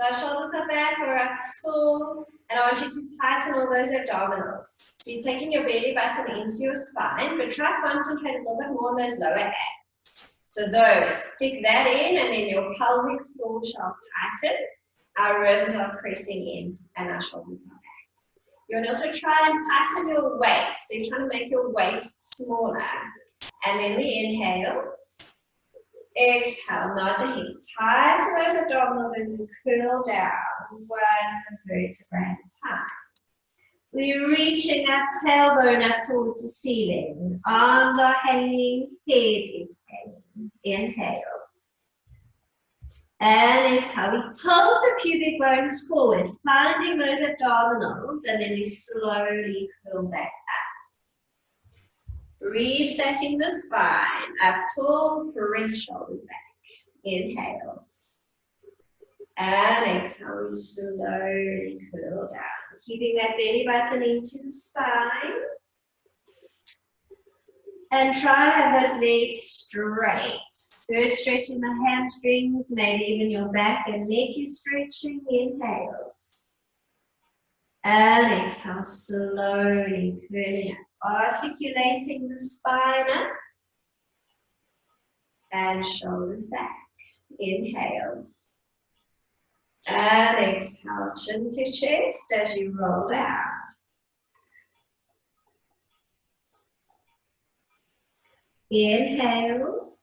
So our shoulders are back, we're up tall, and I want you to tighten all those abdominals. So you're taking your belly button into your spine, but try to concentrate a little bit more on those lower abs. So those, stick that in, and then your pelvic floor shall tighten. Our ribs are pressing in, and our shoulders are back. You want to also try and tighten your waist. So you're trying to make your waist smaller. And then we inhale. Exhale, nod the head. Tighten those abdominals and you curl down one vertebra at a time. We're reaching our tailbone up towards the ceiling. Arms are hanging, head is hanging. Inhale. And exhale. We tilt the pubic bone forward, finding those abdominals, and then we slowly curl back up. Restacking the spine, up tall, press shoulders back. Inhale. And exhale, we slowly curl down. Keeping that belly button into the spine. And try to have those legs straight. Good stretch in the hamstrings, maybe even your back and neck is stretching. Inhale. And exhale, slowly curling up. Articulating the spine up and shoulders back. Inhale and exhale, chin to chest as you roll down. Inhale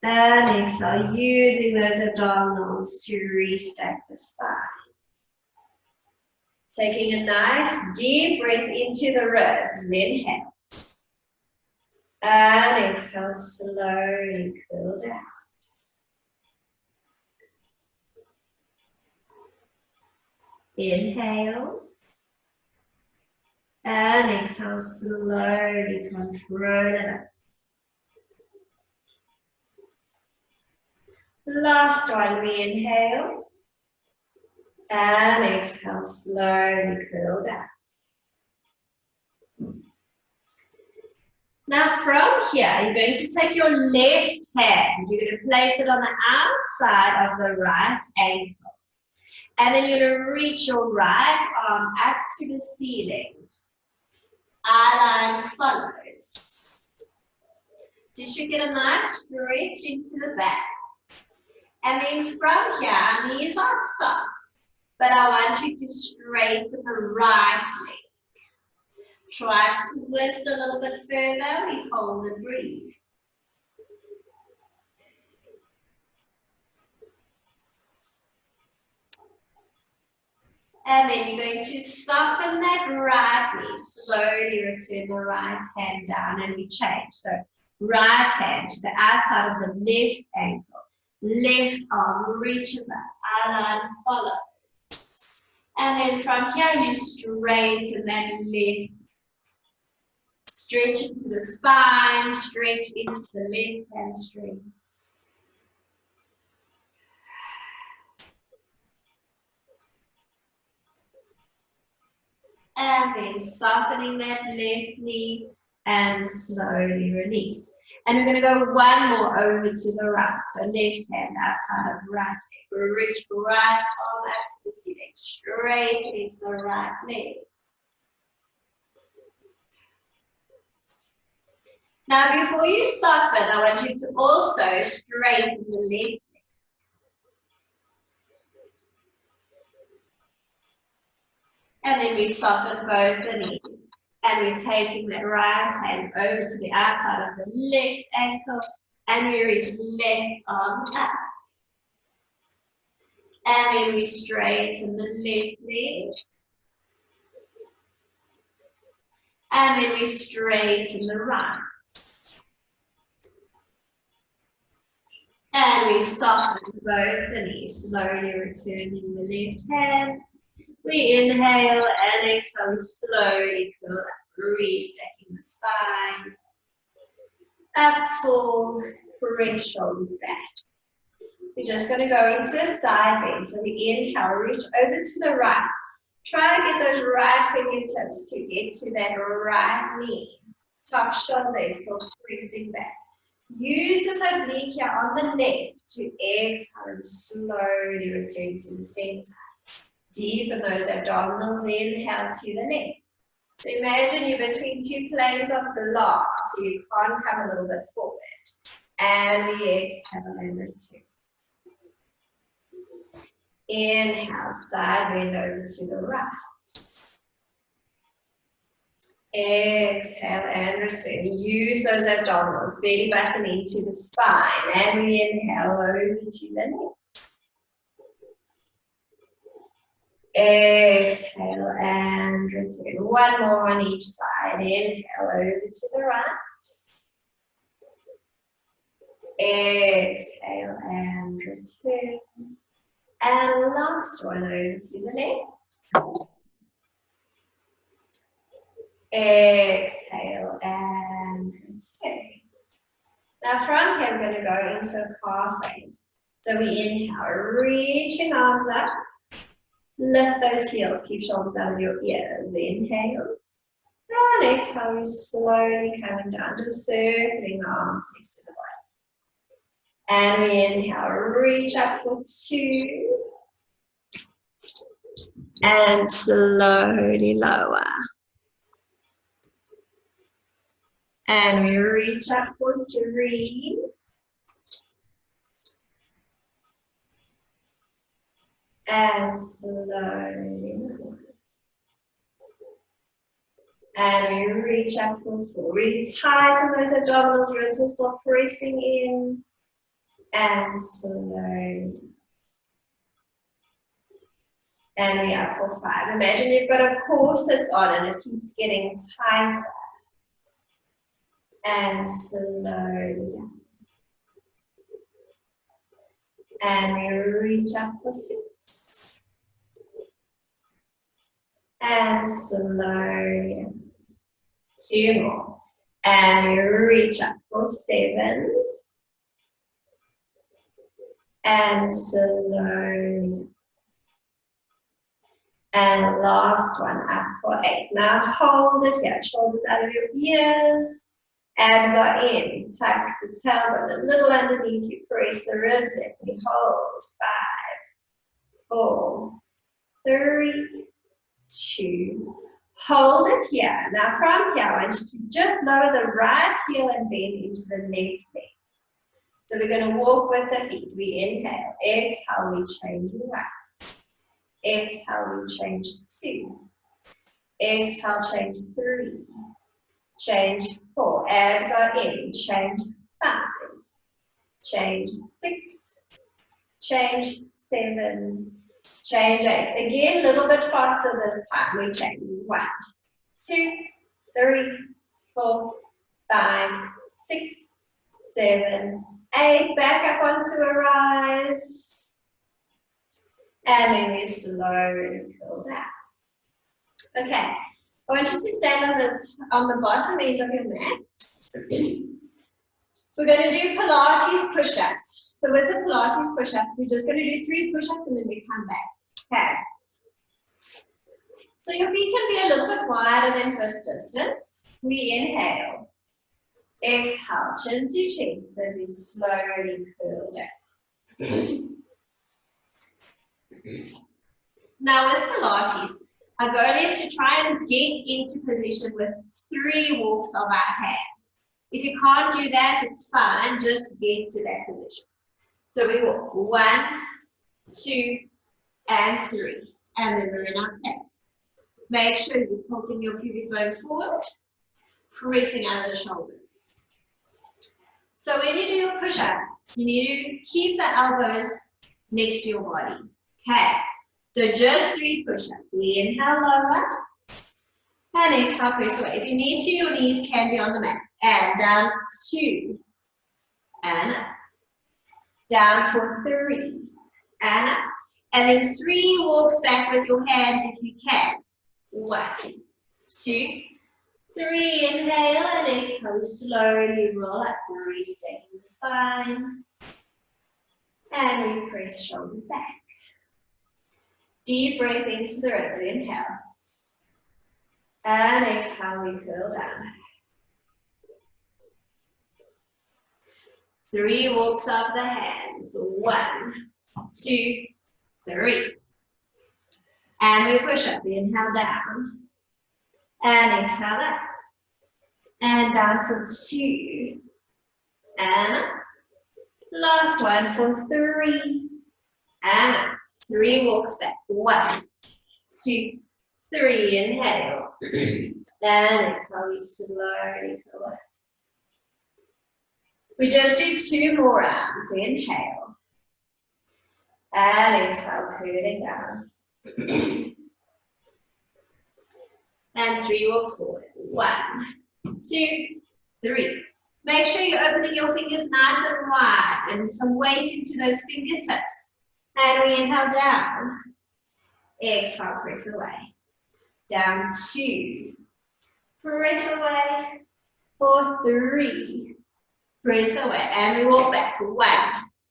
and exhale, using those abdominals to restack the spine. Taking a nice deep breath into the ribs. Inhale. And exhale, slowly cool down. Inhale. And exhale, slowly control it up. Last one, we inhale. And exhale, slowly curl down. Now from here, you're going to take your left hand, you're going to place it on the outside of the right ankle. And then you're going to reach your right arm up to the ceiling. Eye line follows. So you should get a nice stretch into the back. And then from here, knees are soft. But I want you to straighten the right leg. Try to twist a little bit further. We hold and breathe. And then you're going to soften that right knee. Slowly return the right hand down and we change. So right hand to the outside of the left ankle. Left arm reaches up. Eye line follows. And then from here, you straighten that leg. Stretch into the spine, stretch into the left hamstring. And then softening that left knee and slowly release. And we're going to go one more over to the right. So left hand outside of right leg. Reach right arm up to the ceiling. Straight into the right leg. Now before you soften, I want you to also straighten the left leg. And then we soften both the knees. And we're taking that right hand over to the outside of the left ankle. And we reach left arm up. And then we straighten the left leg. And then we straighten the right. And we soften both the knees, slowly returning the left hand. We inhale and exhale, slowly curl up, restacking the spine. Up tall, press shoulders back. We're just going to go into a side bend. So we inhale, reach over to the right. Try to get those right fingertips to get to that right knee. Top shoulder is still pressing back. Use this oblique here on the left to exhale and slowly return to the center. Deepen those abdominals, inhale to the left. So imagine you're between two planes of glass, so you can't come a little bit forward. And we exhale and return. Inhale, side bend over to the right. Exhale and return. Use those abdominals, belly button into the spine. And we inhale over to the left. Exhale and return. One more on each side. Inhale over to the right. Exhale and return. And last one over to the left. Exhale and return. Now from here we're going to go into a calf raise. So we inhale, reaching arms up. Lift those heels, keep shoulders out of your ears. Inhale. And exhale, we're slowly coming down, just circling the arms next to the body. And we inhale, reach up for 2. And slowly lower. And we reach up for 3. And slowly lower. And we reach up for 4. Really tighten those abdominals, ribs are still pressing in. And slowly. And we are for 5. Imagine you've got a corset on and it keeps getting tighter. And slowly down. And we reach up for 6. And slowly down. 2 more. And we reach up for 7. And slowly down. And last one, up for 8. Now hold it here, shoulders out of your ears. Abs are in, tuck the tailbone a little underneath you, press the ribs in. We hold, 5, 4, 3, 2. Hold it here. Now from here, I want you to just lower the right heel and bend into the left leg. So we're going to walk with the feet. We inhale, exhale, we change 1. Exhale, we change 2. Exhale, change 3. Change 4. Abs are in. Change 5. Change 6. Change 7. Change 8. Again, a little bit faster this time. We change 1, 2, 3, 4, 5, 6, 7, 8. Back up onto a rise. And then we slowly curl down. Okay, I want you to stand on the bottom end of your mat. We're going to do Pilates push-ups. So with the Pilates push-ups, we're just going to do 3 push-ups and then we come back. Okay. So your feet can be a little bit wider than fist distance. We inhale. Exhale, chin to chest as we slowly curl down. Now with Pilates, our goal is to try and get into position with 3 walks of our hands. If you can't do that, it's fine, just get to that position. So we walk 1, 2, and 3, and then we're in our plank. Make sure you're tilting your pubic bone forward, pressing out of the shoulders. So when you do your push-up, you need to keep the elbows next to your body. Okay, so just 3 push-ups. We inhale lower, and exhale, press away. If you need to, your knees can be on the mat. And down 2, and up. Down for 3, and up. And then 3 walks back with your hands if you can. 1, 2, 3, inhale, and exhale. Slowly roll up, resting the spine. And we press shoulders back. Deep breath into the ribs, inhale. And exhale, we curl down. 3 walks of the hands. 1, 2, 3. And we push up. We inhale down. And exhale up. And down for 2. And up. Last one for 3. And up. 3 walks back. 1, 2, 3. Inhale. And exhale. We slowly go up. We just do 2 more rounds. Inhale. And exhale, cooling down. And 3 walks forward. 1, 2, 3. Make sure you're opening your fingers nice and wide and some weight into those fingertips. And we inhale down. Exhale, press away. Down 2. Press away. For 3. Press away. And we walk back. 1,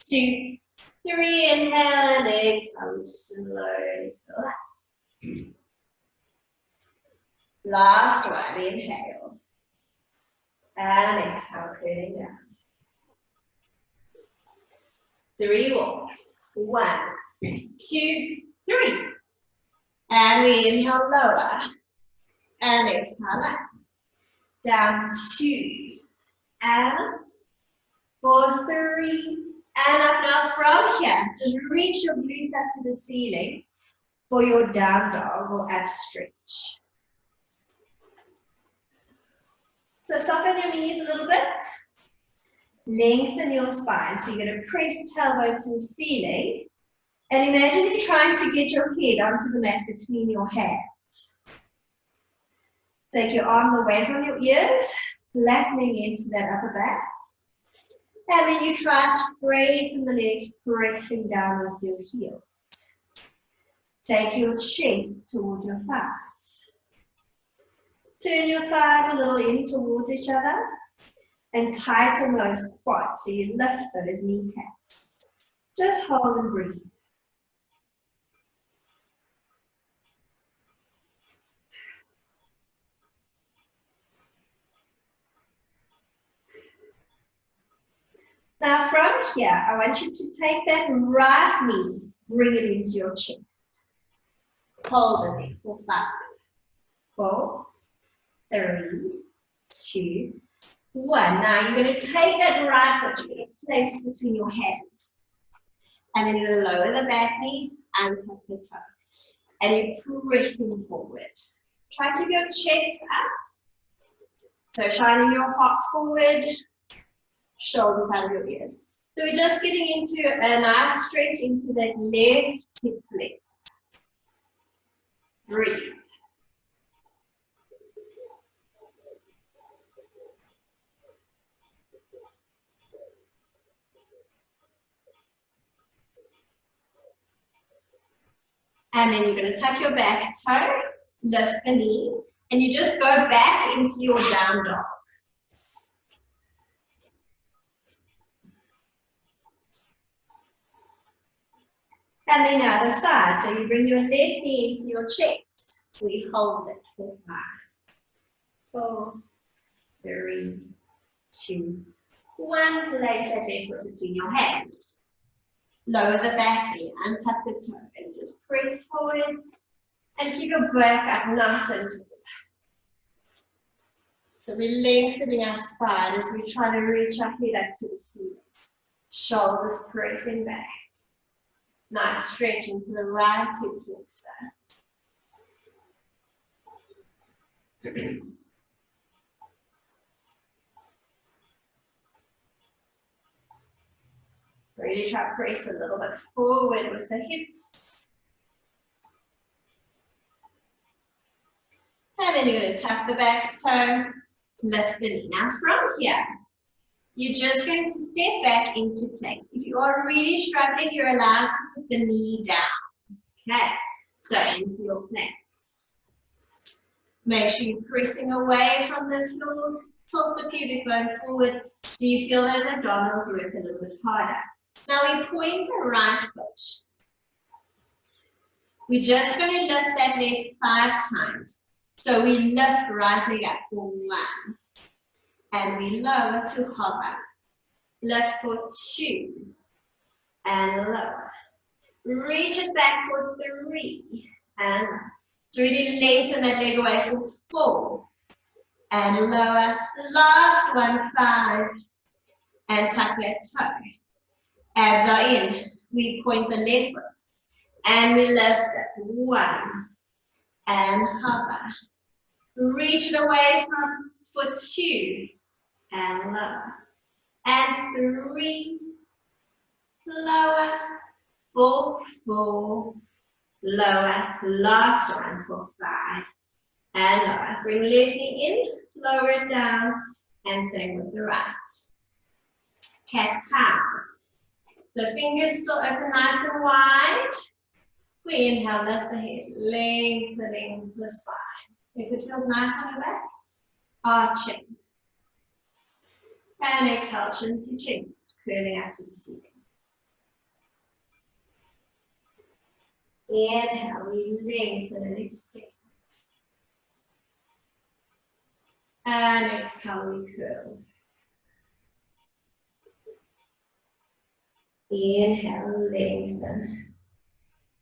2, 3. Inhale and exhale. Slowly go up. Last one. Inhale. And exhale, cooling down. 3 walks. 1, 2, 3. And we inhale lower. And exhale up. Down 2. And 4, 3. And up now from here. Just reach your glutes up to the ceiling for your down dog or ab stretch. So soften your knees a little bit. Lengthen your spine. So you're going to press tailbone to the ceiling. And imagine you're trying to get your head onto the mat between your hands. Take your arms away from your ears, flattening into that upper back. And then you try straighten the legs, pressing down with your heels. Take your chest towards your thighs. Turn your thighs a little in towards each other and tighten those quads so you lift those kneecaps. Just hold and breathe. Now from here, I want you to take that right knee, bring it into your chest. Hold it for 5, 4, 3, 2, 1. Now you're going to take that right foot, you're going to place it between your hands. And then you're going to lower the back knee and tuck the toe. And you're pressing forward. Try to keep your chest up. So shining your heart forward, shoulders out of your ears. So we're just getting into a nice stretch into that left hip flex. Breathe. And then you're going to tuck your back toe, lift the knee, and you just go back into your down dog. And then the other side. So you bring your left knee into your chest. We hold it for 5, 4, 3, 2, 1. Place that left foot between your hands. Lower the back knee, untuck the toe, and just press forward. And keep your back up nice and tall. So we're lengthening our spine as we try to reach our head up to the ceiling. Shoulders pressing back. Nice stretch into the right hip flexor. Really try to press a little bit forward with the hips. And then you're going to tuck the back toe, lift the knee. Now from here, you're just going to step back into plank. If you are really struggling, you're allowed to put the knee down. Okay, so into your plank. Make sure you're pressing away from the floor. Tilt the pubic bone forward so you feel those abdominals work a little bit harder. Now we point the right foot. We're just going to lift that leg 5 times. So we lift right leg up for 1. And we lower to hover. Lift for 2, and lower. Reach it back for 3, and lower. So really lengthen that leg away for 4, and lower. Last one, 5, and tuck that toe. Abs are in. We point the left foot, and we lift it. 1, and hover. Reach it away for 2, and lower. And 3, lower. 4, 4, lower. Last one for 5, and lower. Bring left knee in, lower it down, and same with the right. Cat-cow. So fingers still open nice and wide. We inhale, lift the head, lengthening the spine. If it feels nice on your back, arching. And exhale, chin to chest, curling out to the ceiling. Inhale, we lengthen and extend. And exhale, we curl. Inhale, lengthen.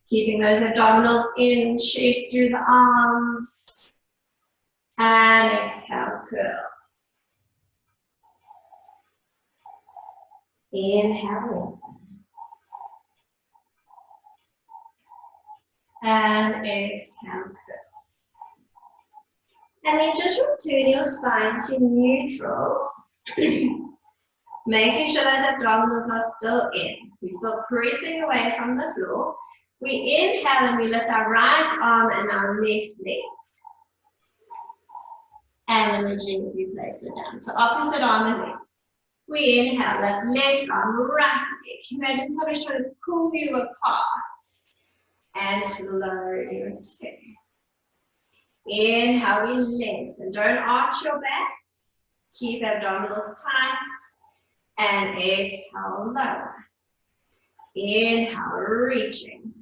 Keeping those abdominals in, chest through the arms. And exhale, curl. Inhale, lengthen. And exhale, curl. And then just return your spine to neutral. Making sure those abdominals are still in. We're still pressing away from the floor. We inhale and we lift our right arm and our left leg. And then we gently place it down. So opposite arm and leg. We inhale, lift left arm, right leg. Imagine somebody's trying to pull you apart. And slowly return. Inhale, we lengthen. Don't arch your back. Keep abdominals tight. And exhale, lower. Inhale, reaching.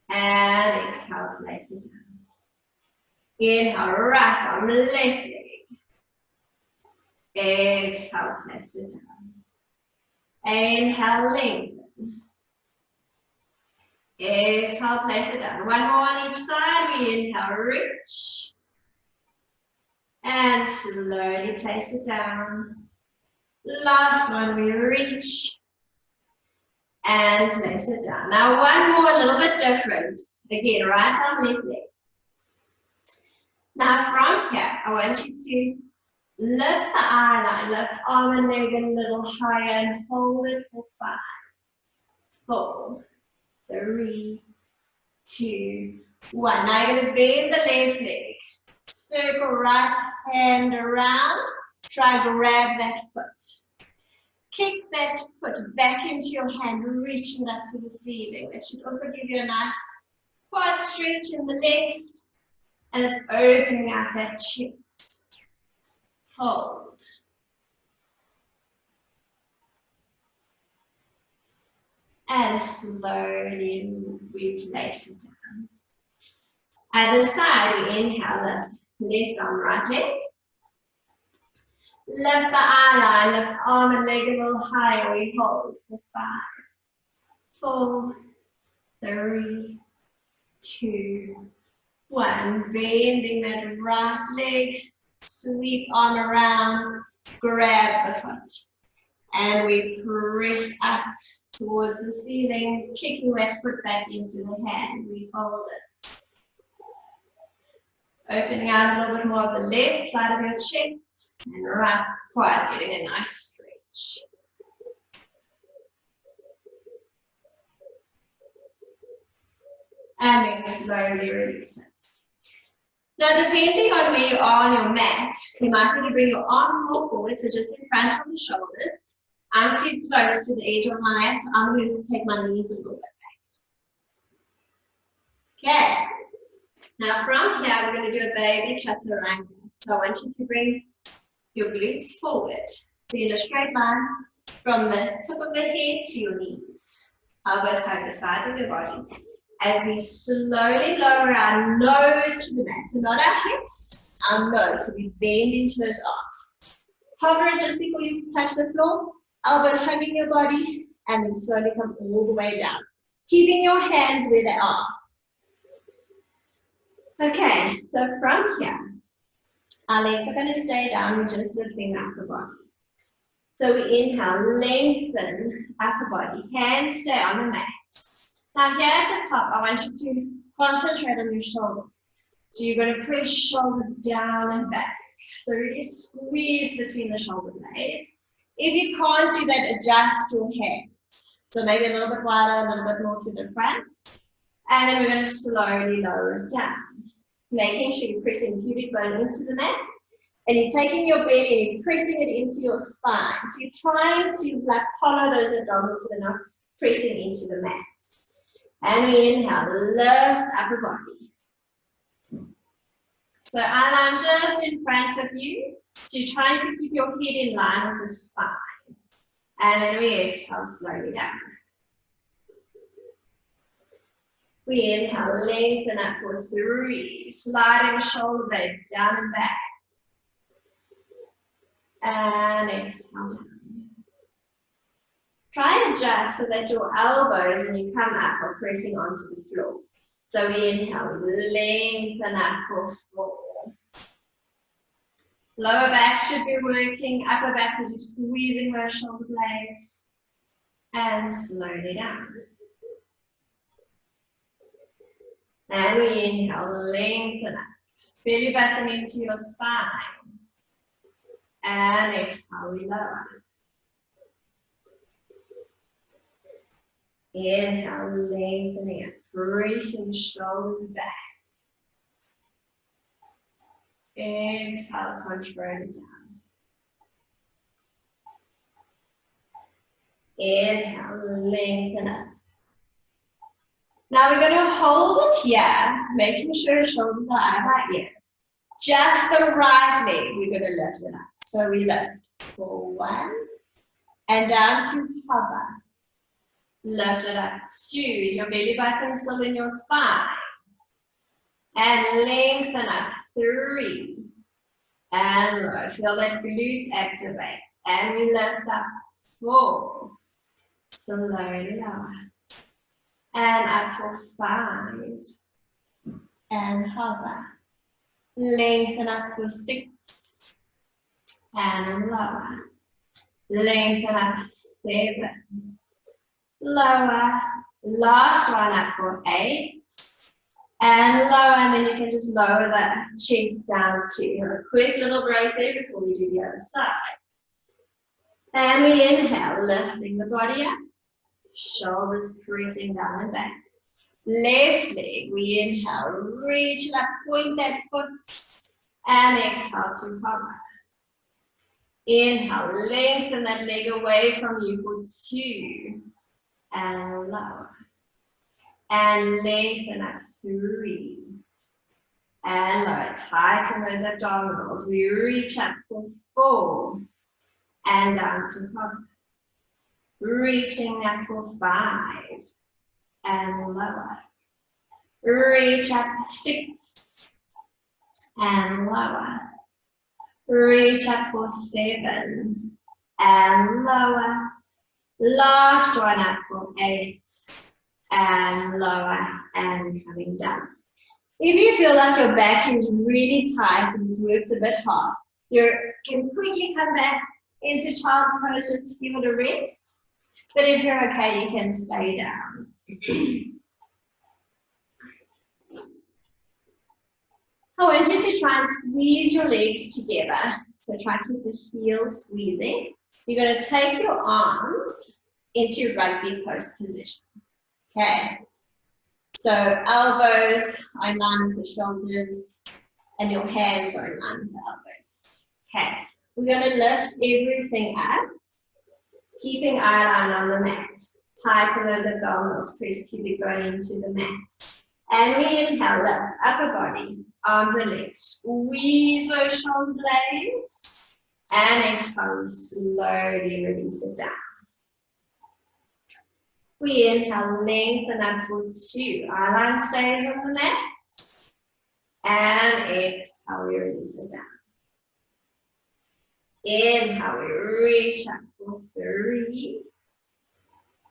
And exhale, place it down. Inhale, right arm, left leg. Exhale, place it down. Inhale, lengthen. Exhale, place it down. One more on each side. We inhale, reach. And slowly place it down. Last one, we reach. And place it down. Now one more, a little bit different. Again, right arm, left leg. Now from here, I want you to lift the eye line, lift arm and leg a little higher and hold it for 5, 4, 3, 2, 1. Now you're going to bend the left leg. Circle right hand around. Try grab that foot. Kick that foot back into your hand, reaching up to the ceiling. That should also give you a nice quad stretch in the left. And it's opening out that chest. Hold. And slowly we place it down. Other side, we inhale, lift left arm, right leg. Lift the eye line, lift arm and leg a little higher. We hold for 5, 4, 3, 2, 1. Bending that right leg, sweep arm around, grab the foot. And we press up towards the ceiling, kicking that foot back into the hand. We hold it. Opening out a little bit more of the left side of your chest and right quad, getting a nice stretch. And then slowly release it. Now depending on where you are on your mat, you might want to bring your arms more forward, so just in front of the shoulders. I'm too close to the edge of my mat, so I'm going to take my knees a little bit back. Okay. Now from here, we're going to do a baby chaturanga. So I want you to bring your glutes forward. So in a straight line from the tip of the head to your knees. Elbows hug the sides of your body. As we slowly lower our nose to the mat. So not our hips, our nose. So we bend into those arms. Hover it just before you touch the floor, elbows hugging your body, and then slowly come all the way down. Keeping your hands where they are. Okay, so from here, our legs are going to stay down, we're just lifting up the body. So we inhale, lengthen upper body, hands stay on the mat. Now here at the top, I want you to concentrate on your shoulders. So you're going to press shoulders down and back. So really squeeze between the shoulder blades. If you can't do that, adjust your hands. So maybe a little bit wider, a little bit more to the front. And then we're going to slowly lower it down. Making sure you're pressing pubic bone into the mat. And you're taking your belly and you're pressing it into your spine. So you're trying to like hollow those abdominals so they're not pressing into the mat. And we inhale, lift upper body. So I'm just in front of you. So you're trying to keep your head in line with the spine. And then we exhale slowly down. We inhale, lengthen up for 3. Sliding shoulder blades down and back. And exhale down. Try and adjust so that your elbows, when you come up, are pressing onto the floor. So we inhale, lengthen up for 4. Lower back should be working, upper back is just squeezing those shoulder blades. And slowly down. And we inhale, lengthen up. Belly button into your spine. And exhale, we lower. Inhale, lengthening up, pressing shoulders back. Exhale, control it down. Inhale, lengthen up. Now we're going to hold it here, making sure shoulders are out of our ears. Just the right leg, we're going to lift it up. So we lift for 1, and down to hover. Lift it up, 2, is your belly button still in your spine. And lengthen up, 3. And low, feel that glutes activate. And we lift up, 4. Slowly lower. And up for 5. And hover. Lengthen up for 6. And lower. Lengthen up 7. Lower. Last one up for 8. And lower, and then you can just lower the chest down to a quick little break there before we do the other side. And we inhale, lifting the body up. Shoulders pressing down and back. Left leg, we inhale, reach it up, point that foot, and exhale to hover. Inhale, lengthen that leg away from you for 2, and lower. And lengthen up 3, and lower. Tighten those abdominals. We reach up for 4, and down to hover. Reaching up for 5, and lower. Reach up 6, and lower. Reach up for 7, and lower. Last one up for 8, and lower, and coming down. If you feel like your back is really tight and it's worked a bit hard, you can quickly come back into child's pose just to give it a rest. But if you're okay, you can stay down. I want you to try and squeeze your legs together. So try to keep the heels squeezing. You're going to take your arms into rugby post position. Okay. So elbows are in line with the shoulders and your hands are in line with the elbows. Okay. We're going to lift everything up. Keeping eye line on the mat. Tighten those abdominals, press pubic bone into the mat. And we inhale, lift upper body, arms and legs. Squeeze those shoulder blades. And exhale, slowly release it down. We inhale, lengthen up for 2. Eye line stays on the mat. And exhale, we release it down. Inhale, we reach up for 3.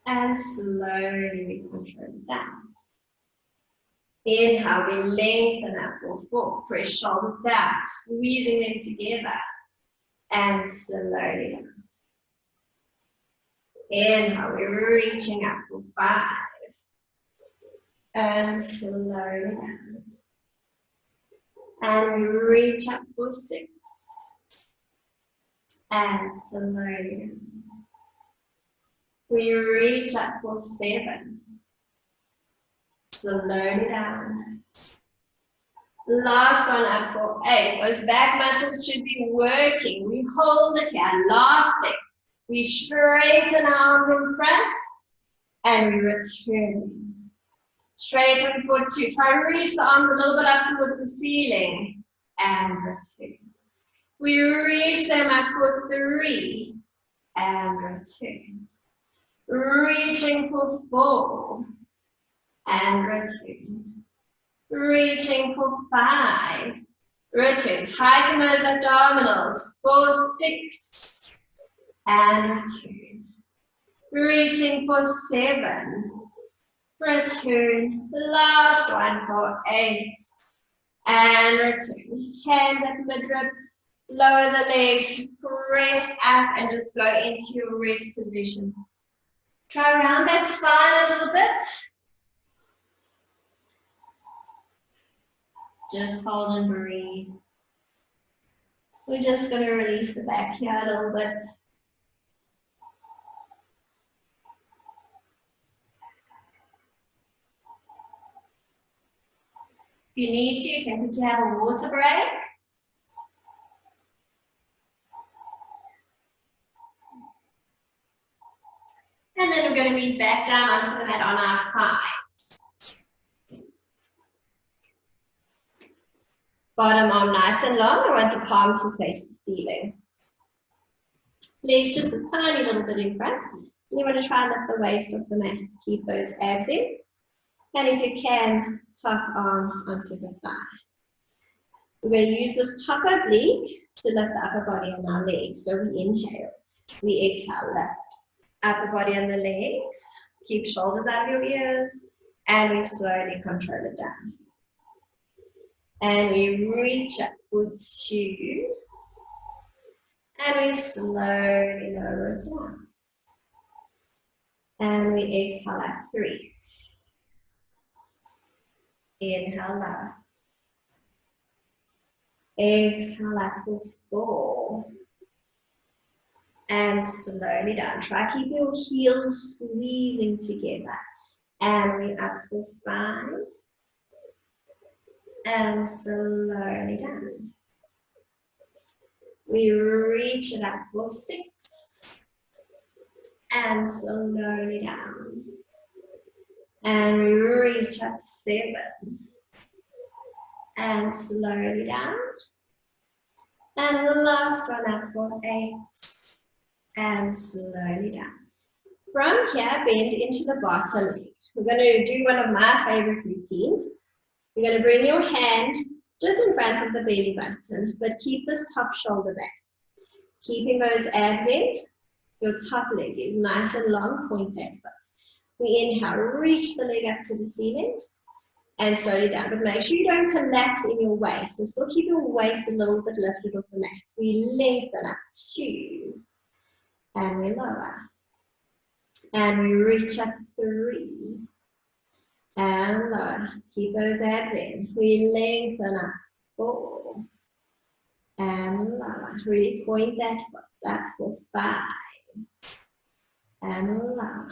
And slowly we control it down. Inhale, we lengthen up for 4. Press shoulders down, squeezing them together. And slowly down. Inhale, we're reaching up for 5. And slowly down. And we reach up for 6. And slowly down. We reach up for 7. Slowly down. Last one up for 8. Those back muscles should be working. We hold it here. Last thing. We straighten arms in front and we return. Straighten for 2. Try and reach the arms a little bit up towards the ceiling and return. We reach them up for 3 and return. Reaching for 4 and return. Reaching for 5. Return. Tighten those abdominals for 6 and return. Reaching for 7. Return. Last one for 8 and return. Hands at midriff. Lower the legs. Press up and just go into your rest position. Try around that spine a little bit. Just hold and breathe. We're just going to release the back here a little bit. If you need to, you can quickly have a water break. And then we're going to meet back down onto the mat on our side. Bottom arm nice and long. I want the palm to face the ceiling. Legs just a tiny little bit in front. And you want to try and lift the waist off the mat to keep those abs in. And if you can, top arm onto the thigh. We're going to use this top oblique to lift the upper body on our legs. So we inhale, we exhale, lift upper body on the legs. Keep shoulders out of your ears, and we slowly control it down. And we reach up for 2, and we slowly lower it down. And we exhale at 3. Inhale lower. Exhale up for 4. And slowly down. Try keep your heels squeezing together. And we up for 5. And slowly down. We reach it up for 6. And slowly down. And we reach up 7. And slowly down. And the last one up for 8. And slowly down. From here, bend into the bottom leg. We're going to do one of my favorite routines. You're going to bring your hand just in front of the belly button, but keep this top shoulder back. Keeping those abs in, your top leg is nice and long, point that foot. We inhale, reach the leg up to the ceiling, and slowly down. But make sure you don't collapse in your waist. So still keep your waist a little bit lifted off the mat. We lengthen up 2, and we lower. And we reach up 3. And lower. Keep those abs in. We lengthen up 4. And lower. Really point that foot up for 5. And lower.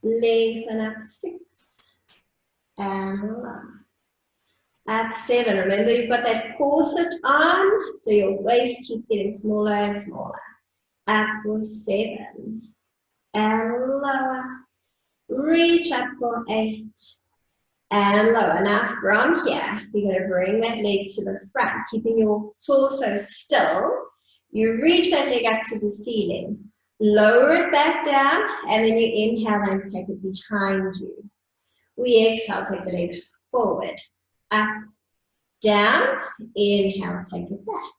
Lengthen up 6. And lower. Up 7. Remember you've got that corset on, so your waist keeps getting smaller and smaller. Up for 7. And lower. Reach up for 8 and lower. Now from here, you're going to bring that leg to the front, keeping your torso still. You reach that leg up to the ceiling, lower it back down, and then you inhale and take it behind you. We exhale, take the leg forward, up, down, inhale, take it back.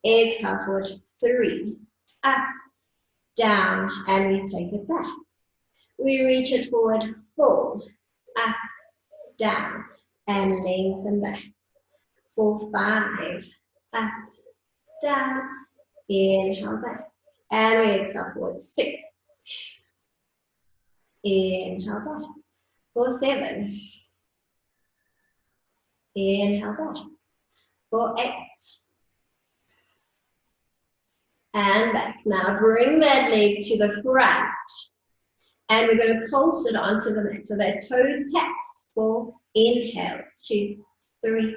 Exhale forward, 3, up, down, and we take it back. We reach it forward, 4, up, down, and lengthen back. 4, 5, up, down, inhale back. And we exhale forward, 6. Inhale back. 4, 7. Inhale back. 4, 8. And back. Now bring that leg to the front. And we're going to pulse it onto the mat. So that toe taps. 4, inhale, 2, 3,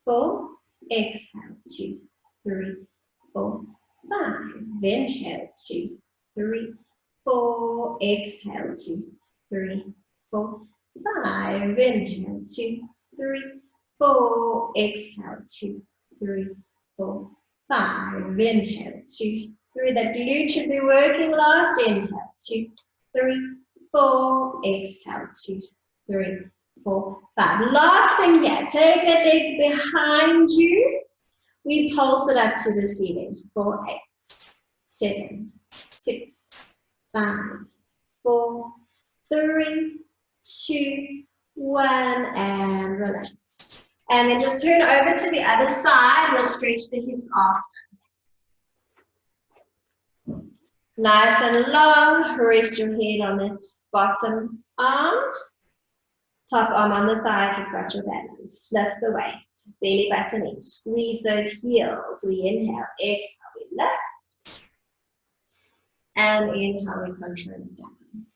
4. Exhale, 2, 3, 4, 5. Inhale, 2, 3, 4. Exhale, 2, 3, 4, 5. Inhale, 2, 3, 4. Exhale, 2, 3, 4, 5. Inhale, 2, 3. That glute should be working last. Inhale, 2, 3, 4. Exhale, 2, 3, 4, 5. Last thing here. Take that leg behind you. We pulse it up to the ceiling. 4, 8, 7, 6, 5, 4, 3, 2, 1, and relax. And then just turn over to the other side. We'll stretch the hips after. Nice and long. Rest your head on the bottom arm. Top arm on the thigh if you've got your balance. Lift the waist. Belly button in. Squeeze those heels. We inhale. Exhale. We lift. And inhale. We control it down.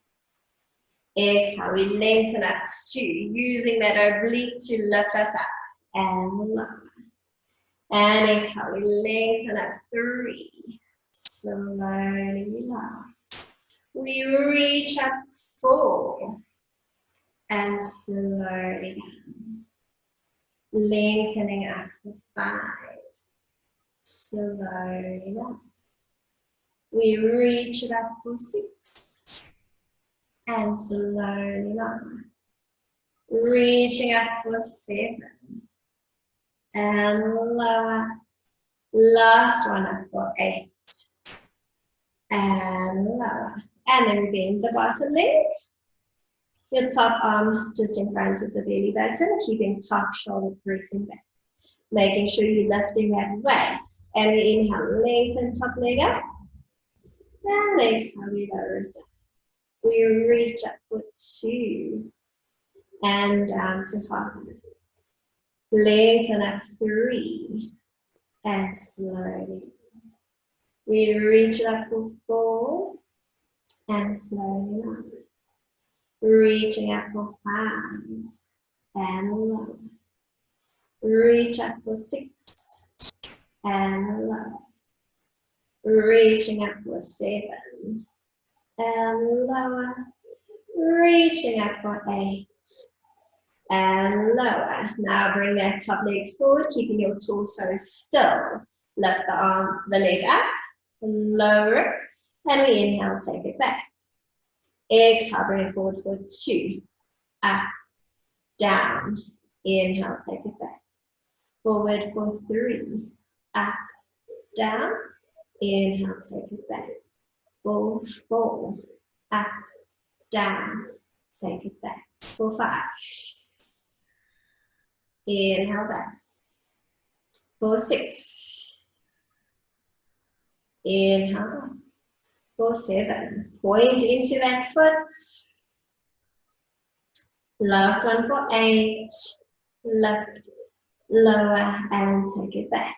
Exhale. We lengthen up. 2. Using that oblique to lift us up. And lower. And exhale. We lengthen up. 3. Slowly lower. We reach up. 4. And slowly down. Lengthening up for 5. Slowly down. We reach it up for 6. And slowly lower. Reaching up for 7. And lower. Last one up for 8. And lower. And then we bend the bottom leg. Your top arm just in front of the belly button, keeping top shoulder pressing back. Making sure you're lifting that waist. And we inhale, lengthen top leg up. And exhale, we lower it down. We reach up for 2. And down to 5. Lengthen up 3. And slowly. We reach up for 4. And slowly lower. Reaching up for 5 and lower. Reach up for 6 and lower. Reaching up for 7 and lower. Reaching up for 8 and lower. Now bring that top leg forward, keeping your torso still. Lift the leg up, lower it, and we inhale, take it back. Exhale, bring it forward for 2, up, down, inhale, take it back. Forward for 3, up, down, inhale, take it back. For 4, up, down, take it back. For 5, inhale back. For 6, inhale back. For 7, point into that foot. Last one for 8, lift, lower, and take it back.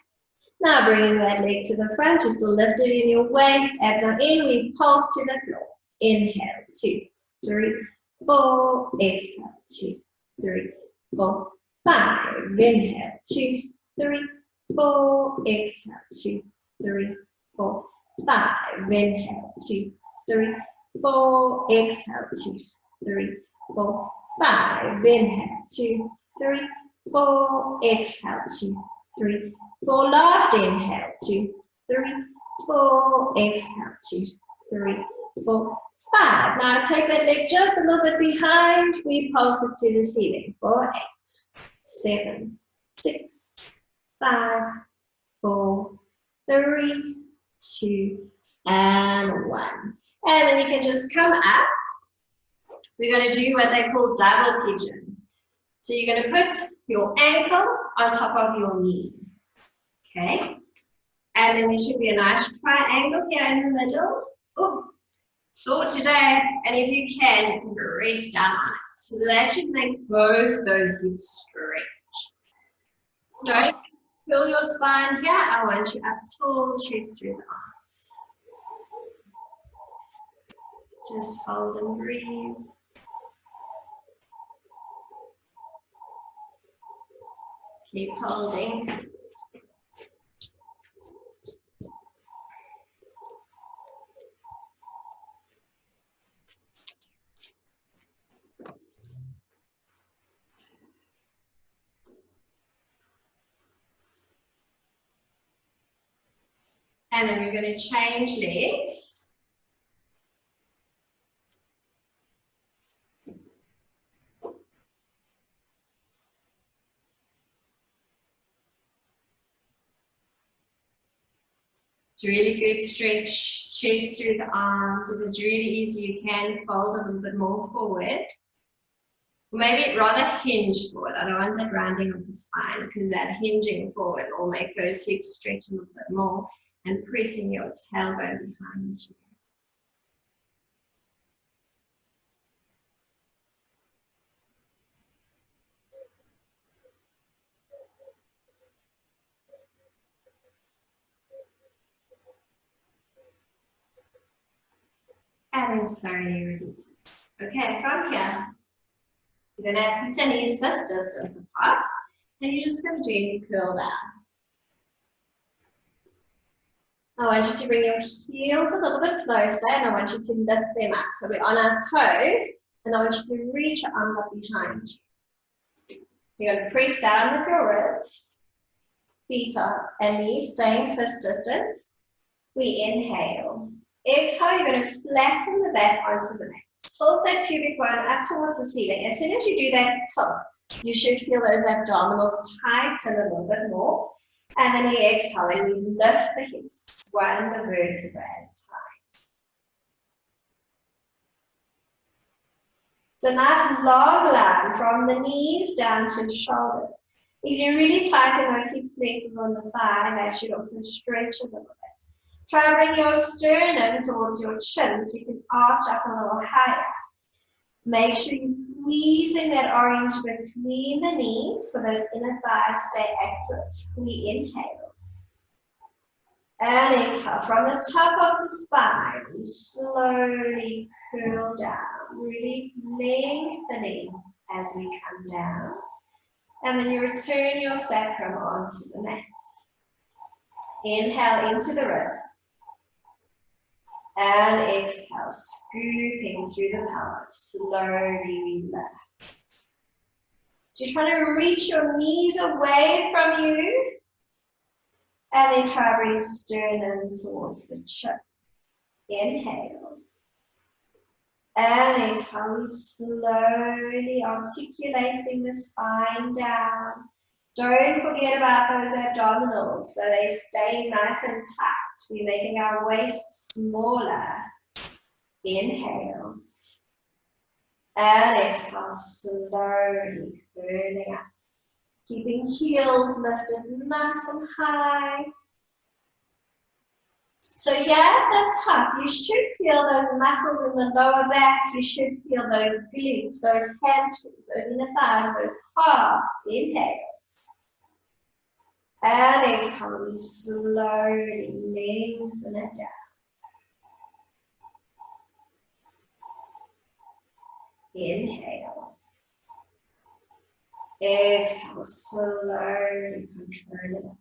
Now bringing that leg to the front, just lift it in your waist, abs are in, we pulse to the floor. Inhale, 2, 3, 4, exhale, 2, 3, 4, 5. Inhale, 2, 3, 4, exhale, 2, 3, 4, 5. Inhale, 2, 3, 4. Exhale, 2, 3, 4, 5. Inhale, 2, 3, 4. Exhale, 2, 3, 4. Last inhale, 2, 3, 4. Exhale, 2, 3, 4, 5. Now take that leg just a little bit behind. We pulse it to the ceiling. 4, 8, 7, 6, 5, 4, 3, 2, and 1. And then you can just come up. We're going to do what they call double pigeon. So you're going to put your ankle on top of your knee. Okay? And then there should be a nice triangle here in the middle. Oh, sore today. And if you can rest down on it. So that should make both those hips stretch. Don't feel your spine here. I want you up tall, chest through the arms. Just hold and breathe. Keep holding. And then we're going to change legs. It's really good stretch, chest through the arms. If it's really easy, you can fold a little bit more forward. Maybe rather hinge forward. I don't want that rounding of the spine because that hinging forward will make those hips stretch a little bit more and pressing your tailbone behind you. And then slowly release it. Okay, from here, you're going to have feet and knees fist distance apart, and you're just going to gently curl down. I want you to bring your heels a little bit closer, and I want you to lift them up. So we're on our toes, and I want you to reach your arms up behind you. You're going to press down with your ribs, feet up, and knees staying fist distance. We inhale. Exhale, you're going to flatten the back onto the mat. Tilt that pubic bone up towards the ceiling. As soon as you do that tilt, you should feel those abdominals tighten a little bit more. And then we exhale and we lift the hips, one vertebra at a time. So nice long line from the knees down to the shoulders. If you really tighten those hip flexors on the thigh, that should also stretch a little bit. Try and bring your sternum towards your chin so you can arch up a little higher. Make sure you're squeezing that orange between the knees so those inner thighs stay active. We inhale. And exhale. From the top of the spine, we slowly curl down, really lengthening as we come down. And then you return your sacrum onto the mat. Inhale into the ribs. And exhale, scooping through the pelvis. Slowly we lift. So you're trying to reach your knees away from you. And then try to bring sternum towards the chin. Inhale. And exhale, we slowly articulating the spine down. Don't forget about those abdominals so they stay nice and tight. We're making our waist smaller. Inhale. And exhale, slowly curling up. Keeping heels lifted nice and high. So yeah, at the top, you should feel those muscles in the lower back. You should feel those glutes, those hamstrings, those inner thighs, those calves. Inhale. And exhale, we slowly lengthen it down. Inhale. Exhale, slowly control it.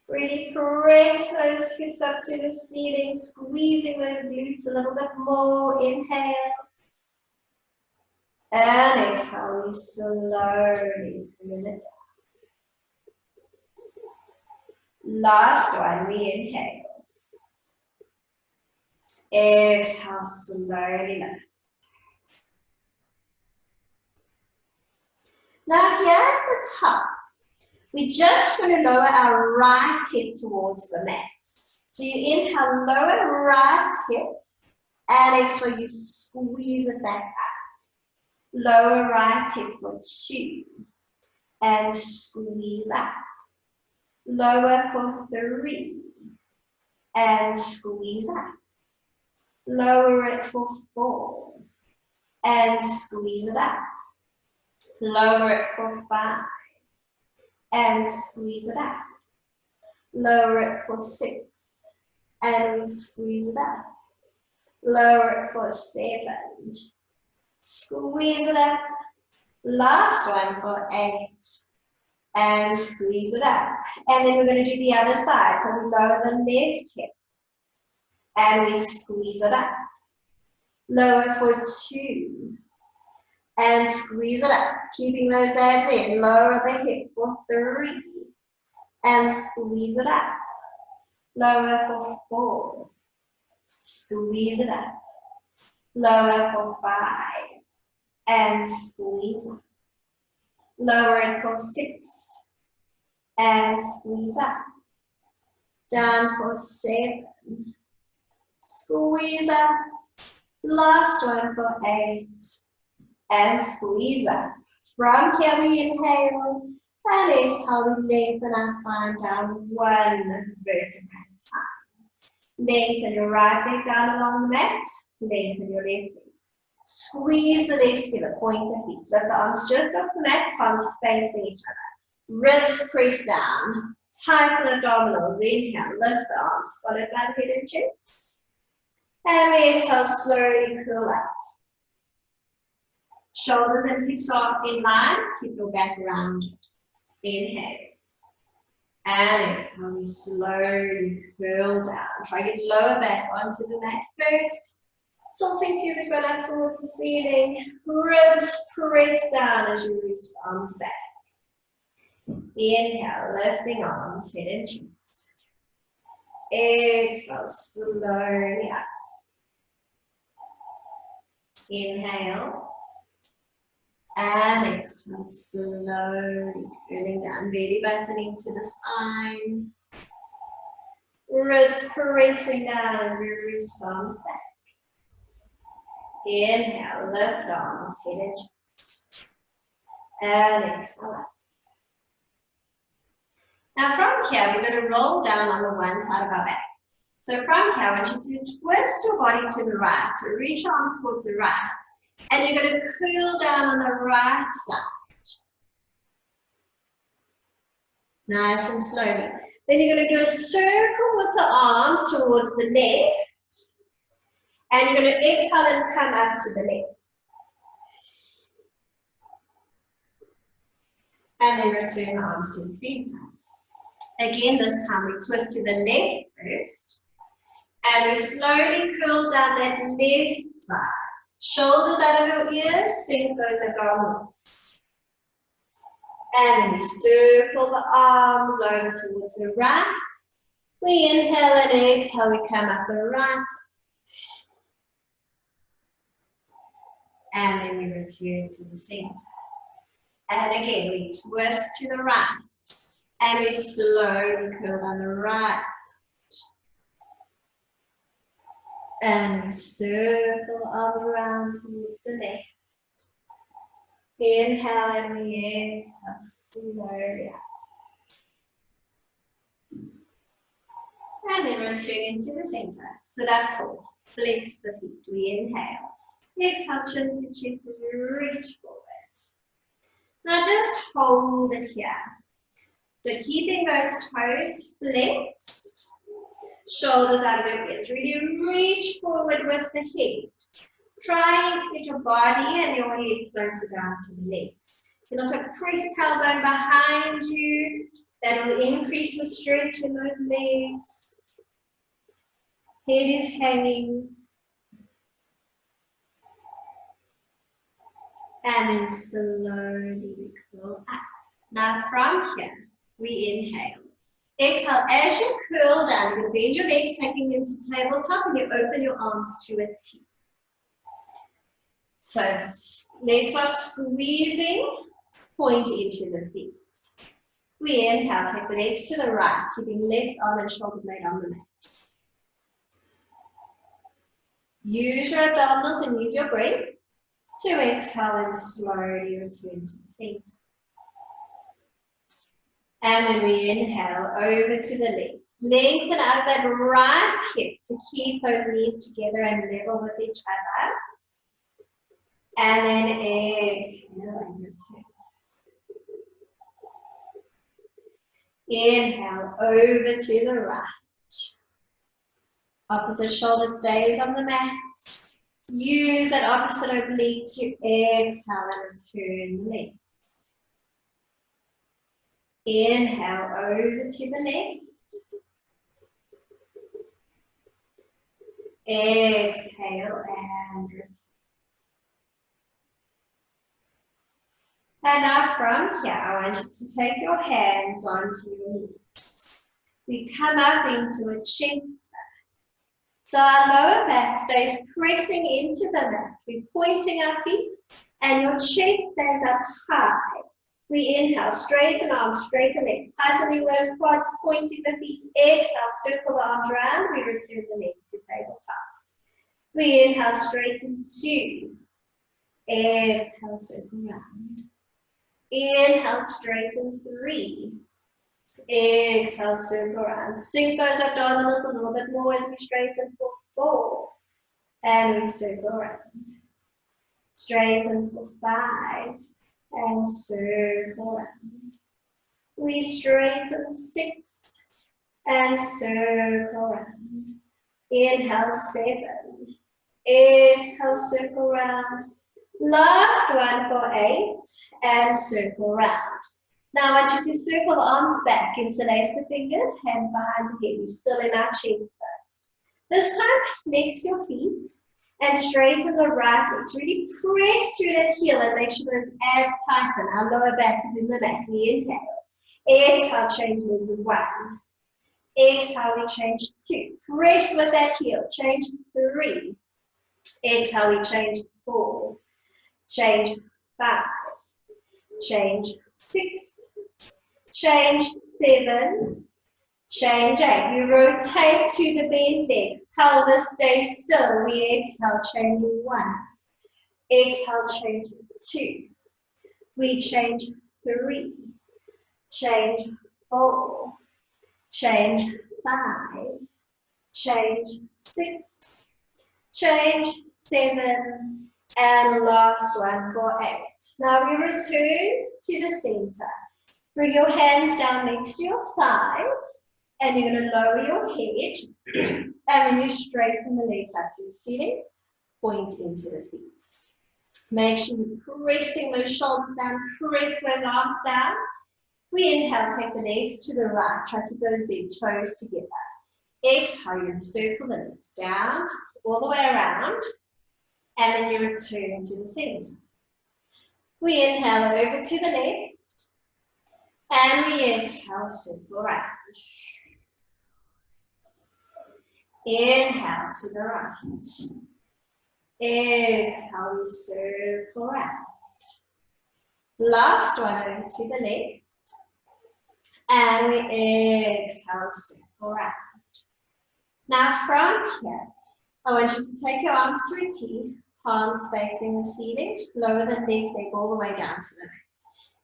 Really press those hips up to the ceiling, squeezing those glutes a little bit more. Inhale. And exhale, we slowly pull it down. Last one, we inhale. Exhale, slowly lift. Now here at the top, We just want to lower our right hip towards the mat. So you inhale, lower right hip, and exhale, you squeeze it back up. Lower right hip for 2, and squeeze up. Lower for 3, and squeeze up. Lower it for 4, and squeeze it up. Lower it for 5, and squeeze it up. Lower it for 6, and we squeeze it up. Lower it for 7, squeeze it up. Last one for 8, and squeeze it up. And then we're going to do the other side. So we lower the left hip, and we squeeze it up. Lower for 2, and squeeze it up. Keeping those abs in. Lower the hip for 3, and squeeze it up. Lower for 4, squeeze it up. Lower for 5, and squeeze up. Lower it for 6, and squeeze up. Down for 7, squeeze up. Last one for 8, and squeeze up. From here we inhale, and exhale, we lengthen our spine down 1 vertebra at a time. Lengthen your right leg down along the mat, lengthen your left leg. Squeeze the legs together, point the feet. Lift the arms just off the mat, palms facing each other. Ribs press down, tighten abdominals. Inhale, lift the arms, followed by the head and chest. And we exhale, slowly curl up. Shoulders and hips are in line, keep your back rounded. Inhale. And exhale, we slowly curl down. Try to get lower back onto the mat first. Tilting pubic bone up towards the ceiling. Ribs press down as you reach the arms back. Inhale, lifting arms, head and chest. Exhale, slowly up. Inhale. And exhale, slowly curling down. Belly button into the spine. Ribs pressing down as we reach the arms back. Inhale, lift arms, head and chest. And exhale up. Now from here, we're going to roll down on the one side of our back. So from here, I want you to twist your body to the right. So reach your arms towards the right. And you're going to curl down on the right side. Nice and slowly. Then you're going to do a circle with the arms towards the left. And you're going to exhale and come up to the left. And then return the arms to the center. Again, this time we twist to the left first. And we slowly curl down that left side. Shoulders out of your ears, sink those abdominals. And then you circle the arms over towards the right. We inhale and exhale, we come up the right. And then we return to the center. And again, we twist to the right. And we slowly curl down the right. And we circle arms around towards the left. Inhale and we exhale slowly up. And then return to the center. Sit up tall. Flex the feet. We inhale. Exhale, chin to chest as you reach forward. Now just hold it here. So keeping those toes flexed. Shoulders out of your ears. Really reach forward with the head. Trying to get your body and your head closer down to the legs. You can also press tailbone behind you. That will increase the stretch in those legs. Head is hanging. And then slowly we curl up. Now from here, we inhale. Exhale, as you curl down, you're going to bend your legs, taking them to tabletop, and you open your arms to a T. So legs are squeezing, point into the feet. We inhale, take the legs to the right, keeping left arm and shoulder blade on the mat. Use your abdominals and use your breath to exhale and slowly return to the center. And then we inhale over to the left. Lengthen out of that right hip to keep those knees together and level with each other. And then exhale and return. Inhale over to the right. Opposite shoulder stays on the mat. Use that opposite oblique to exhale and return the legs. Inhale over to the left. Exhale and return. And now from here, I want you to take your hands onto your knees. We come up into a chest. So our lower back stays pressing into the mat. We're pointing our feet and your chest stays up high. We inhale, straighten arms, straighten legs, tightening those quads, pointing the feet. Exhale, circle the arms around. We return the legs to tabletop. We inhale, straighten 2. Exhale, circle round. Inhale, straighten 3. Exhale, circle around. Sink those abdominals a little bit more as we straighten for 4. And we circle around. Straighten for 5. And circle around. We straighten 6. And circle around. Inhale, 7. Exhale, circle around. Last one for 8. And circle around. Now I want you to circle the arms back, interlace the fingers, hand behind the head. You're still in our chest though. This time, flex your feet and straighten the right legs. Really press through that heel and make sure those abs tighten. Our lower back is in the back. We inhale. Exhale, change legs 1. Exhale, we change 2. Press with that heel. Change 3. Exhale, we change 4. Change 5. Change 6. Change 7. Change 8. We rotate to the bent leg. Pelvis stays still. We exhale, change 1. Exhale, change 2. We change 3. Change 4. Change 5. Change 6. Change 7. And last one for 8. Now we return to the center. Bring your hands down next to your sides. And you're going to lower your head. And then you straighten the legs up to the ceiling. Point into the feet. Make sure you're pressing those shoulders down. Press those arms down. We inhale, take the legs to the right. Try to keep those big toes together. Exhale, you're going to circle the legs down. All the way around. And then you return to the center. We inhale over to the left. And we exhale, circle around. Inhale to the right. Exhale, we circle around. Last one over to the left. And we exhale, circle around. Now from here, I want you to take your arms to a T, palms facing the ceiling, lower the left leg all the way down to the mat.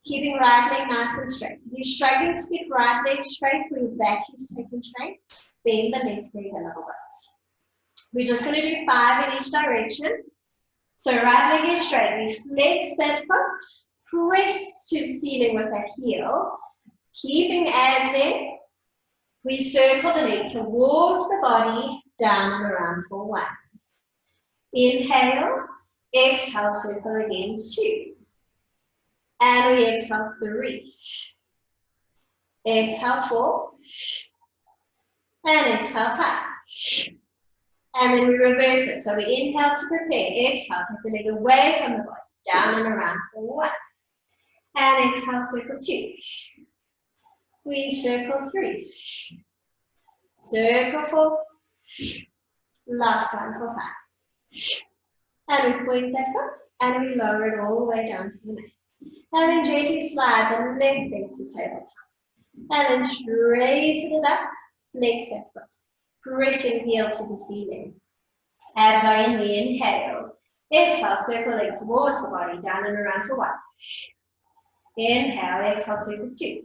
Keeping right leg nice and straight. If you're struggling to get right leg straight, your back is taken straight, bend the left leg a little bit. We're just going to do 5 in each direction. So right leg is straight. We flex that foot, press to the ceiling with that heel, keeping abs in. We circle the leg towards the body, down and around for 1. Inhale, exhale, circle again, 2. And we exhale, 3. Exhale, 4. And exhale, 5. And then we reverse it. So we inhale to prepare. Exhale, take the leg away from the body, down and around for 1. And exhale, circle 2. We circle 3. Circle 4. Last one for 5. And we point that foot and we lower it all the way down to the mat. And then gently slide the left leg to tabletop. And then straighten it up, leg step foot. Pressing heel to the ceiling. Abs are in the inhale. Exhale, circle leg towards the body, down and around for 1. Inhale, exhale, circle 2.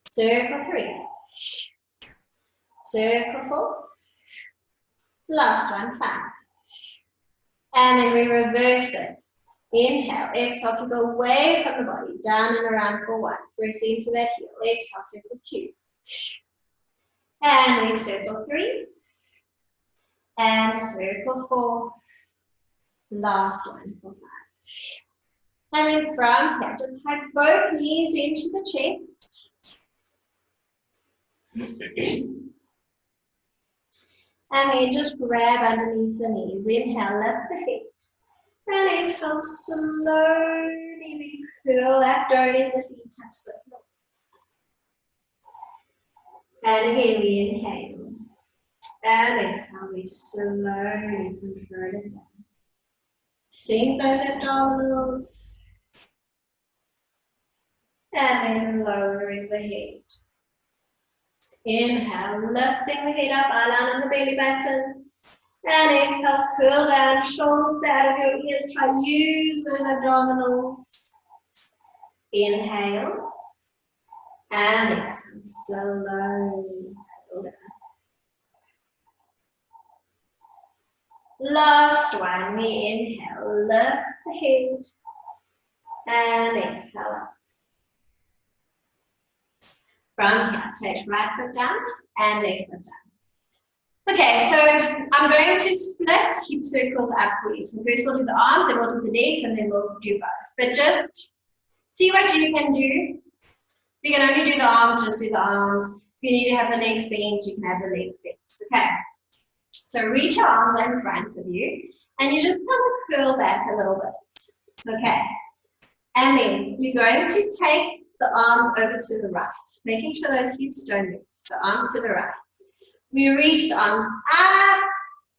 Circle 3. Circle 4. Last one, 5. And then we reverse it. Inhale, exhale to go away from the body, down and around for 1. Press into that heel, exhale, circle 2. And we circle 3. And circle 4. Last one for 5. And then from here, just hug both knees into the chest. And then just grab underneath the knees. Inhale, lift the head. And exhale, slowly we curl that dome, the feet touch the floor. And again, we inhale. And exhale, we slowly control it down. Sink those abdominals. And then lowering the head. Inhale, lifting the head up, eye on the belly button. And exhale, curl down, shoulders out of your ears. Try to use those abdominals. Inhale. And exhale, slowly curl down. Last one, we inhale, lift the head. And exhale up. From here, place right foot down and left foot down. Okay, so I'm going to split, keep circles up for you. So first we'll do the arms, then we'll do the legs, and then we'll do both. But just see what you can do. If you can only do the arms, just do the arms. If you need to have the legs bent, you can have the legs bent. Okay. So reach your arms in front of you, and you just kind of curl back a little bit. Okay. And then you're going to take the arms over to the right, making sure those hips don't move. So arms to the right. We reach the arms up,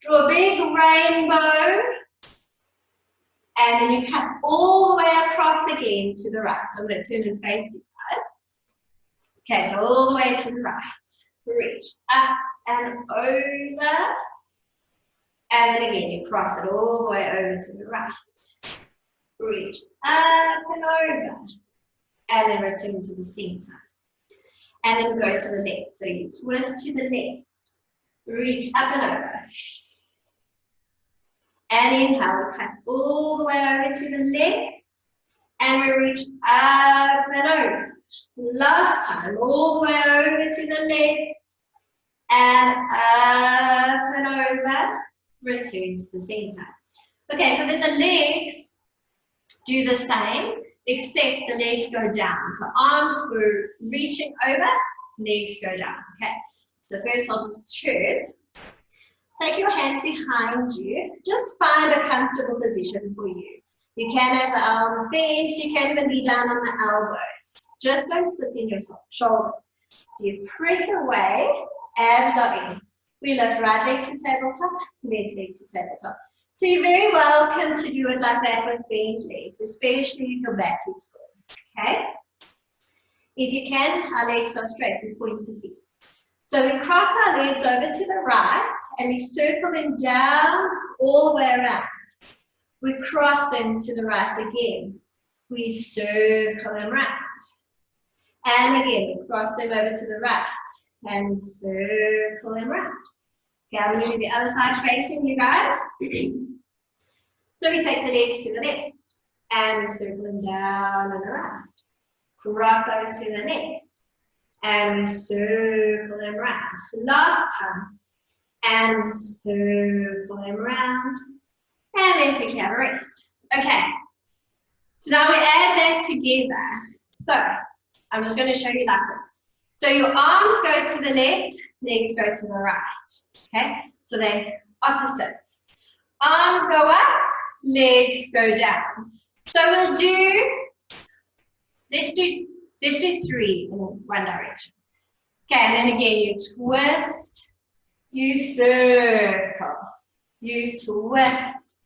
draw a big rainbow, and then you cut all the way across again to the right. I'm going to turn and face you guys. Okay, so all the way to the right. Reach up and over, and then again you cross it all the way over to the right. Reach up and over, and then return to the center. And then go to the left. So you twist to the left. Reach up and over. And inhale, we cut all the way over to the left. And we reach up and over. Last time, all the way over to the left. And up and over. Return to the center. Okay, so then the legs do the same, except the legs go down. So arms, we're reaching over, legs go down. Okay. So first I'll just turn. Take your hands behind you. Just find a comfortable position for you. You can have the arms bent. You can even be down on the elbows. Just don't sit in your shoulders. So you press away, abs are in. We lift right leg to tabletop, left leg to tabletop. So you're very welcome to do it like that with bent legs, especially if your back is sore. Okay? If you can, our legs are straight, we point the feet. So we cross our legs over to the right and we circle them down all the way around. We cross them to the right again. We circle them round. And again, we cross them over to the right and circle them round. Okay, I'm going to do the other side facing you guys. So we take the legs to the left and circle them down and around. Cross over to the left and circle them round. Last time. And circle them round. And then quickly have a rest. Okay. So now we add that together. So I'm just going to show you like this. So your arms go to the left, legs go to the right. Okay? So they're opposites. Arms go up, legs go down. So we'll do, let's do 3 in one direction. Okay, and then again you twist, you circle, you twist,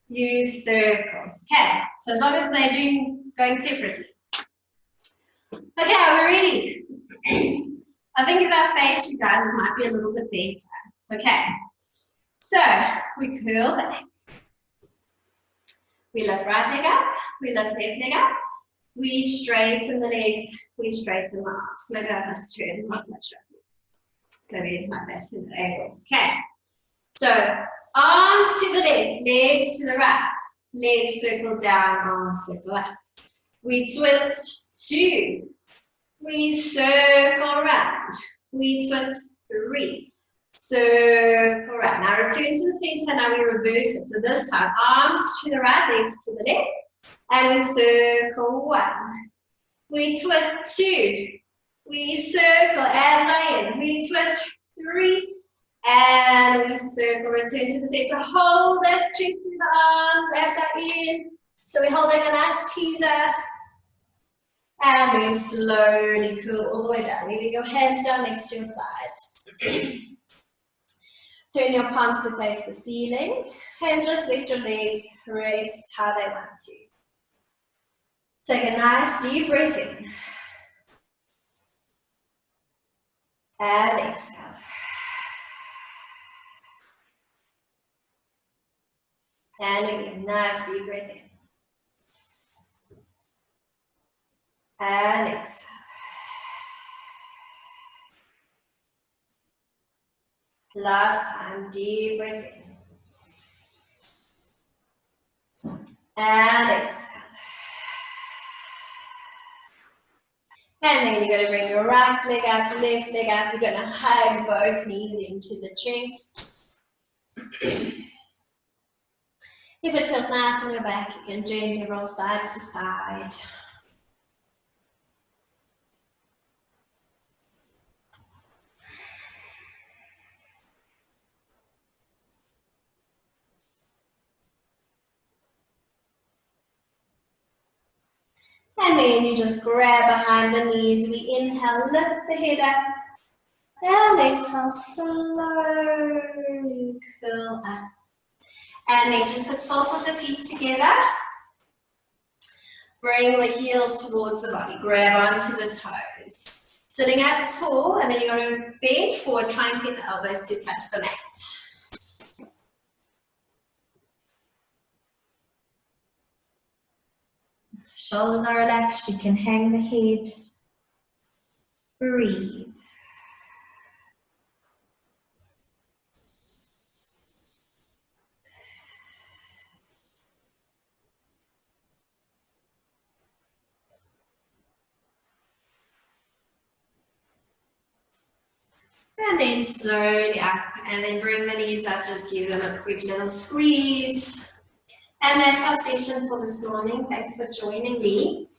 you circle. Okay, so as long as they're going separately. Okay, are we ready? I think if I face you guys, it might be a little bit better. Okay, so we curl back. We lift right leg up, we lift left leg up, we straighten the legs, we straighten the arms. Maybe I must turn, not much. Maybe like that in the angle. Okay, so arms to the left, legs to the right, legs circle down, arms circle up. We twist 2, we circle around, we twist 3, circle around. Now return to the center, now we reverse it. So this time, arms to the right, legs to the left, and we circle 1. We twist 2, we circle as I am, we twist 3, and we circle, return to the center, hold that chest through the arms at the end. So we're holding a nice teaser, and then slowly curl all the way down. Leaving your hands down next to your sides. Turn your palms to face the ceiling, and just let your legs rest how they want to. Take a nice deep breath in. And exhale. And again, nice deep breath in. And exhale. Last time, deep breath in. And exhale. And then you're going to bring your right leg up, left leg up. You're going to hug both knees into the chest. If it feels nice on your back, you can gently roll side to side. And then you just grab behind the knees. We inhale, lift the head up. And exhale, slowly curl up. And then just put soles of the feet together. Bring the heels towards the body. Grab onto the toes. Sitting up tall, and then you're going to bend forward, trying to get the elbows to touch the mat. Shoulders are relaxed, you can hang the head. Breathe. And then slowly up, and then bring the knees up, just give them a quick little squeeze. And that's our session for this morning. Thanks for joining me.